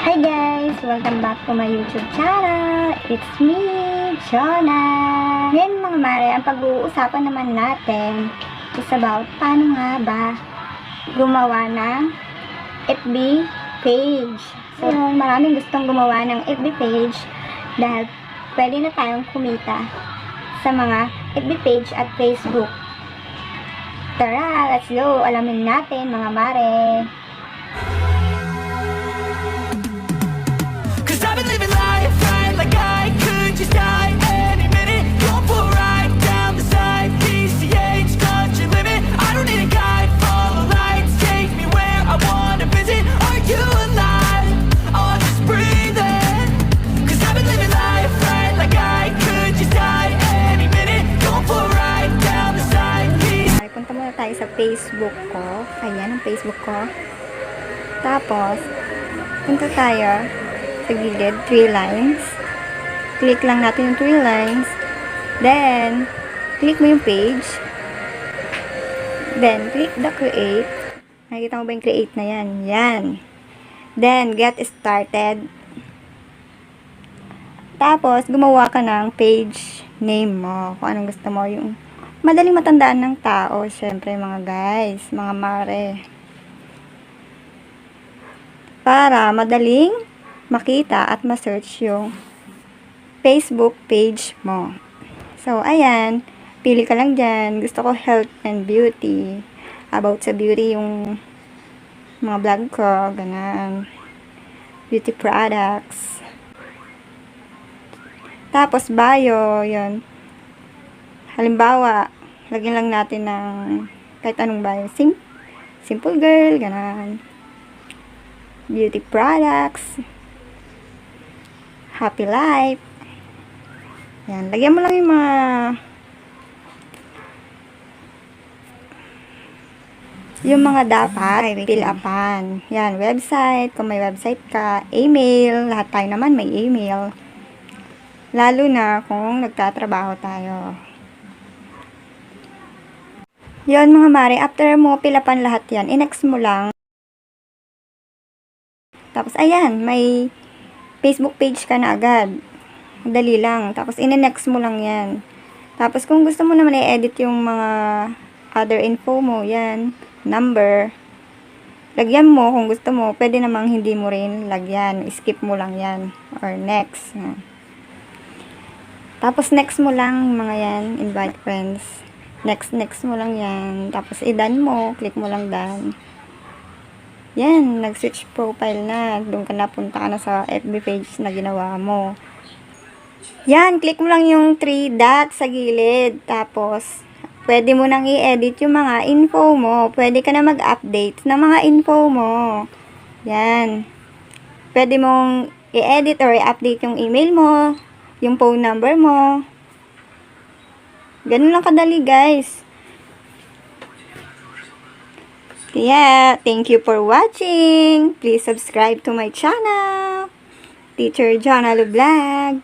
Hi guys! Welcome back to my YouTube channel. It's me, Jonah. Ngayon mga mare, ang pag-uusapan naman natin is about paano nga ba gumawa ng FB page. So, maraming gustong gumawa ng FB page dahil pwede na tayong kumita sa mga FB page at Facebook. Tara, let's go! Alamin natin mga mare. I've been living life right like I could just die any minute. Don't pull right down the side. PCH, touch your limit. I don't need a guide, follow lights. Take me where I wanna visit. Are you alive? Oh, I'm just breathing. Cause I've been living life right like I could just die any minute. Don't pull right down the side. Punta muna tayo sa Facebook ko. Ayan ang Facebook ko. Tapos, punta tayo sa gilid, 3 lines. Click lang natin yung 3 lines. Then, click mo yung page. Then, click the create. Nakikita mo ba yung create na yan? Yan. Then, get started. Tapos, gumawa ka ng page name mo. Kung anong gusto mo. Yung madaling matandaan ng tao. Syempre, mga guys. Mga mare. Para madaling makita at ma-search yung Facebook page mo. So, ayan. Pili ka lang dyan. Gusto ko health and beauty. About sa beauty yung mga vlog ko. Ganun. Beauty products. Tapos, bio. Yun. Halimbawa, lagyan lang natin ng kahit anong bio. Simple girl. Ganun. Beauty products. Happy life. Yan. Lagyan mo lang yung mga dapat fill upan. Yan. Website. Kung may website ka. Email. Lahat tayo naman may email. Lalo na kung nagtatrabaho tayo. Yan mga mare. After mo fill upan lahat yan. I-next mo lang. Tapos ayan. May Facebook page ka na agad. Dali lang. Tapos, in-next mo lang yan. Tapos, kung gusto mo naman i-edit yung mga other info mo, yan, number, lagyan mo kung gusto mo. Pwede namang hindi mo rin lagyan. Skip mo lang yan. Or next. Yan. Tapos, next mo lang mga yan. Invite friends. Next mo lang yan. Tapos, i-done mo. Click mo lang done. Yan, nag-switch profile na. Doon ka napunta ka na sa FB page na ginawa mo. Yan, click mo lang yung 3 dots sa gilid. Tapos, pwede mo nang i-edit yung mga info mo. Pwede ka na mag-update ng mga info mo. Yan. Pwede mong i-edit or i-update yung email mo, yung phone number mo. Ganun lang kadali, guys. Yeah, thank you for watching. Please subscribe to my channel, Teacher Jonah Vlog.